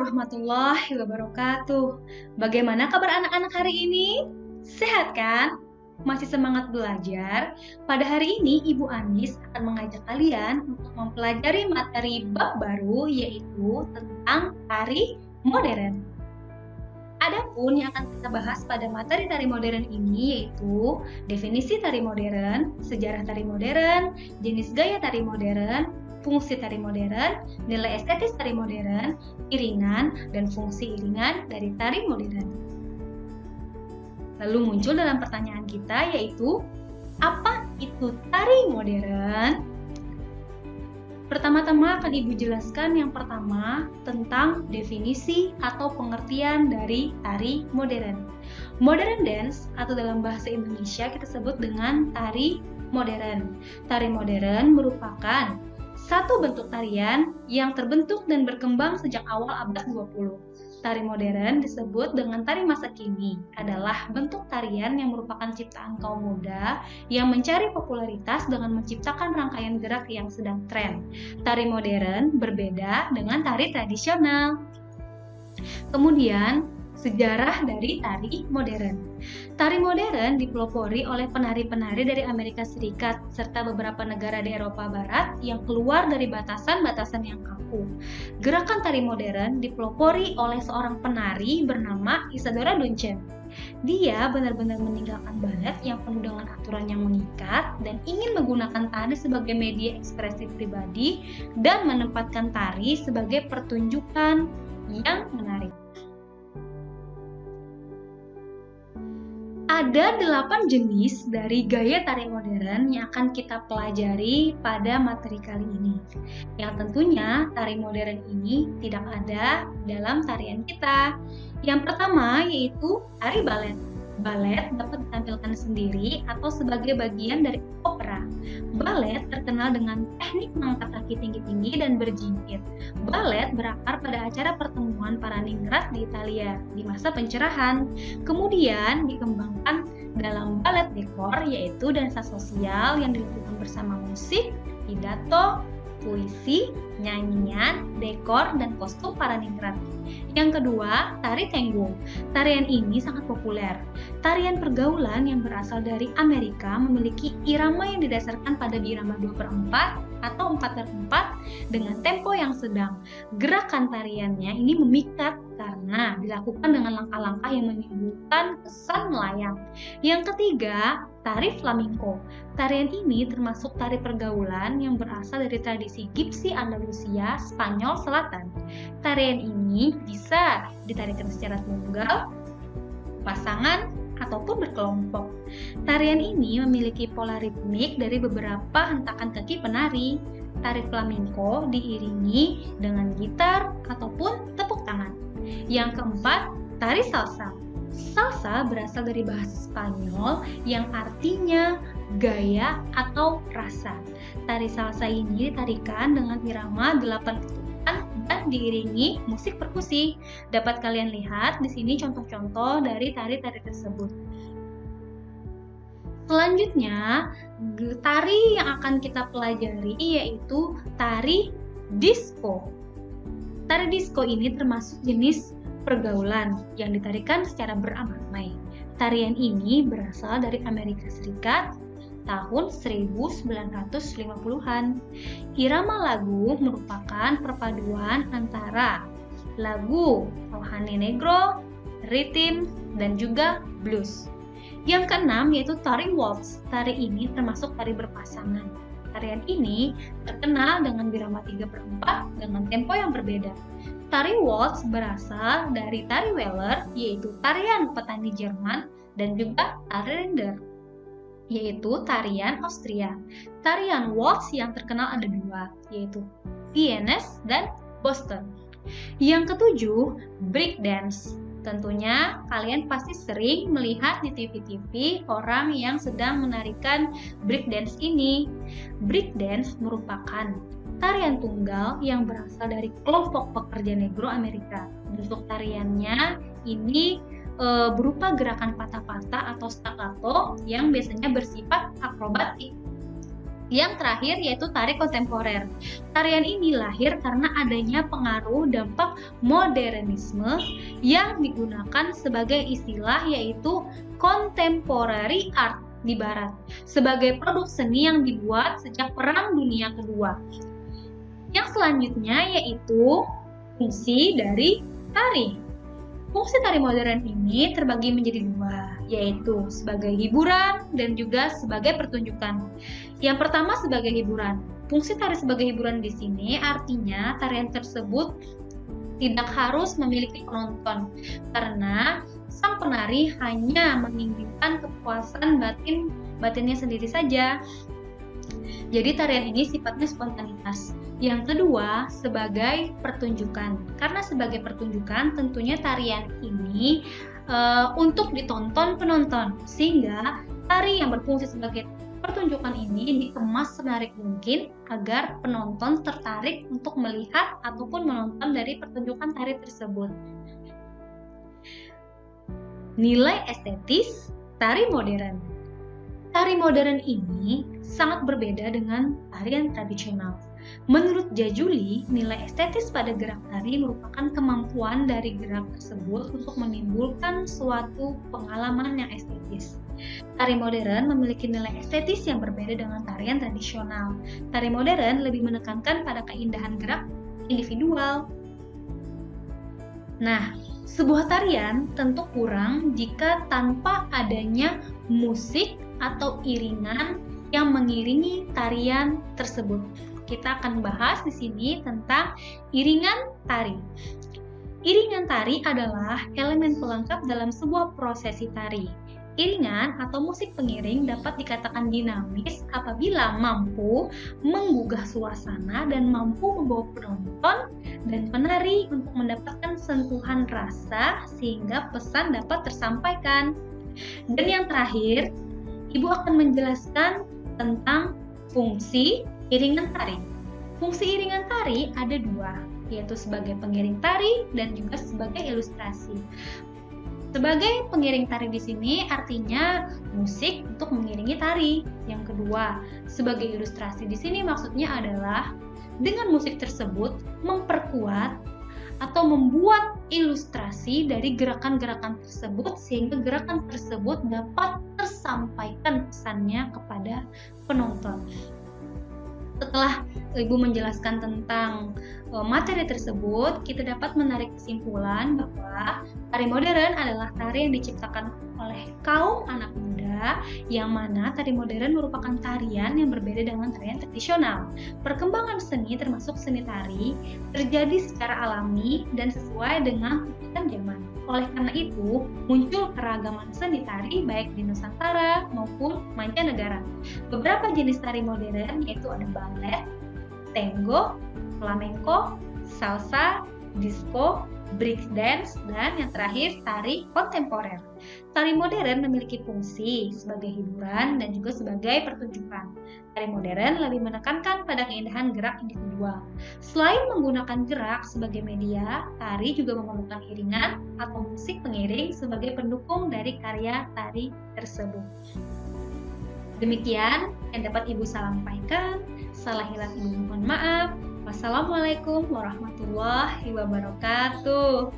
warahmatullahi wabarakatuh. Bagaimana kabar anak-anak hari ini? Sehat kan? Masih semangat belajar? Pada hari ini Ibu Anis akan mengajak kalian untuk mempelajari materi bab baru, yaitu tentang tari modern. Adapun yang akan kita bahas pada materi tari modern ini yaitu definisi tari modern, sejarah tari modern, jenis gaya tari modern, fungsi tari modern, nilai estetis tari modern, iringan, dan fungsi iringan dari tari modern. Lalu muncul dalam pertanyaan kita yaitu, apa itu tari modern? Pertama-tama akan Ibu jelaskan yang pertama tentang definisi atau pengertian dari tari modern. Modern dance atau dalam bahasa Indonesia kita sebut dengan tari modern. Tari modern merupakan satu bentuk tarian yang terbentuk dan berkembang sejak awal abad 20. Tari modern disebut dengan tari masa kini, adalah bentuk tarian yang merupakan ciptaan kaum muda yang mencari popularitas dengan menciptakan rangkaian gerak yang sedang tren. Tari modern berbeda dengan tari tradisional. Kemudian, sejarah dari tari modern. Tari modern dipelopori oleh penari-penari dari Amerika Serikat serta beberapa negara di Eropa Barat yang keluar dari batasan-batasan yang kaku. Gerakan tari modern dipelopori oleh seorang penari bernama Isadora Duncan. Dia benar-benar meninggalkan balet yang penuh dengan aturan yang mengikat dan ingin menggunakan tari sebagai media ekspresi pribadi dan menempatkan tari sebagai pertunjukan yang menarik. Ada 8 jenis dari gaya tari modern yang akan kita pelajari pada materi kali ini. Yang tentunya tari modern ini tidak ada dalam tarian kita. Yang pertama yaitu tari balet. Balet dapat ditampilkan sendiri atau sebagai bagian dari opera. Balet terkenal dengan teknik mengangkat kaki tinggi-tinggi dan berjingkit. Balet berakar pada acara pertemuan para ningrat di Italia di masa pencerahan. Kemudian dikembangkan dalam balet dekor, yaitu dansa sosial yang dilakukan bersama musik, pidato, puisi, nyanyian, dekor, dan kostum para ningrat. Yang kedua, tari tango. Tarian ini sangat populer. Tarian pergaulan yang berasal dari Amerika memiliki irama yang didasarkan pada irama 2/4 atau 4/4 dengan tempo yang sedang. Gerakan tariannya ini memikat karena dilakukan dengan langkah-langkah yang menimbulkan kesan melayang. Yang ketiga, tari flamenco. Tarian ini termasuk tari pergaulan yang berasal dari tradisi Gipsy Andalusia, Spanyol Selatan. Tarian ini bisa ditarikan secara tunggal, pasangan, ataupun berkelompok. Tarian ini memiliki pola ritmik dari beberapa hentakan kaki penari. Tari flamenco diiringi dengan gitar ataupun tepuk tangan. Yang keempat, tari salsa. Salsa berasal dari bahasa Spanyol yang artinya gaya atau rasa. Tari salsa ini ditarikan dengan irama 8 ketukan dan diiringi musik perkusi. Dapat kalian lihat di sini contoh-contoh dari tari-tari tersebut. Selanjutnya, tari yang akan kita pelajari yaitu tari disco. Tari disco ini termasuk jenis pergaulan yang ditarikan secara beramai-ramai. Tarian ini berasal dari Amerika Serikat tahun 1950-an. Irama lagu merupakan perpaduan antara lagu rohani negro, ritme, dan juga blues. Yang keenam yaitu tari waltz. Tari ini termasuk tari berpasangan. Tarian ini terkenal dengan irama 3/4 dengan tempo yang berbeda. Tari waltz berasal dari tari Weller, yaitu tarian petani Jerman, dan juga tari Rinder, yaitu tarian Austria. Tarian waltz yang terkenal ada 2, yaitu Viennese dan Boston. Yang ketujuh, break dance. Tentunya kalian pasti sering melihat di TV-TV orang yang sedang menarikan break dance ini. Break dance merupakan tarian tunggal yang berasal dari kelompok pekerja negro Amerika. Bentuk tariannya ini berupa gerakan patah-patah atau staccato yang biasanya bersifat akrobatik. Yang terakhir yaitu tari kontemporer. Tarian ini lahir karena adanya pengaruh dampak modernisme yang digunakan sebagai istilah yaitu contemporary art di barat, sebagai produk seni yang dibuat sejak Perang Dunia Kedua. Yang selanjutnya yaitu fungsi dari tari. Fungsi tari modern ini terbagi menjadi dua, yaitu sebagai hiburan dan juga sebagai pertunjukan. Yang pertama sebagai hiburan. Fungsi tari sebagai hiburan di sini artinya tarian tersebut tidak harus memiliki penonton, karena sang penari hanya menginginkan kepuasan batinnya sendiri saja. Jadi tarian ini sifatnya spontanitas. Yang kedua, sebagai pertunjukan. Karena sebagai pertunjukan, tentunya tarian ini untuk ditonton penonton. Sehingga tari yang berfungsi sebagai pertunjukan ini dikemas semenarik mungkin agar penonton tertarik untuk melihat ataupun menonton dari pertunjukan tari tersebut. Nilai estetis tari modern. Tari modern ini sangat berbeda dengan tarian tradisional. Menurut Jajuli, nilai estetis pada gerak tari merupakan kemampuan dari gerak tersebut untuk menimbulkan suatu pengalaman yang estetis. Tari modern memiliki nilai estetis yang berbeda dengan tarian tradisional. Tari modern lebih menekankan pada keindahan gerak individual. Nah, sebuah tarian tentu kurang jika tanpa adanya musik atau iringan yang mengiringi tarian tersebut. Kita akan bahas di sini tentang iringan tari. Iringan tari adalah elemen pelengkap dalam sebuah prosesi tari. Iringan atau musik pengiring dapat dikatakan dinamis apabila mampu menggugah suasana dan mampu membawa penonton dan penari untuk mendapatkan sentuhan rasa sehingga pesan dapat tersampaikan. Dan yang terakhir, Ibu akan menjelaskan tentang fungsi iringan tari. Fungsi iringan tari ada dua, yaitu sebagai pengiring tari dan juga sebagai ilustrasi. Sebagai pengiring tari di sini artinya musik untuk mengiringi tari. Yang kedua, sebagai ilustrasi di sini maksudnya adalah dengan musik tersebut memperkuat atau membuat ilustrasi dari gerakan-gerakan tersebut sehingga gerakan tersebut dapat tersampaikan pesannya kepada penonton. Setelah Ibu menjelaskan tentang materi tersebut, kita dapat menarik kesimpulan bahwa tari modern adalah tari yang diciptakan oleh kaum anak muda, yang mana tari modern merupakan tarian yang berbeda dengan tarian tradisional. Perkembangan seni termasuk seni tari terjadi secara alami dan sesuai dengan tuntutan zaman. Oleh karena itu, muncul keragaman seni tari baik di Nusantara maupun mancanegara. Beberapa jenis tari modern yaitu ada ballet, tango, flamenco, salsa, disco, breakdance, dan yang terakhir tari kontemporer. Tari modern memiliki fungsi sebagai hiburan dan juga sebagai pertunjukan. Tari modern lebih menekankan pada keindahan gerak individual. Selain menggunakan gerak sebagai media, tari juga memerlukan iringan atau musik pengiring sebagai pendukung dari karya tari tersebut. Demikian yang dapat Ibu sampaikan. Salah hilaf Ibu mohon maaf. Wassalamualaikum warahmatullahi wabarakatuh.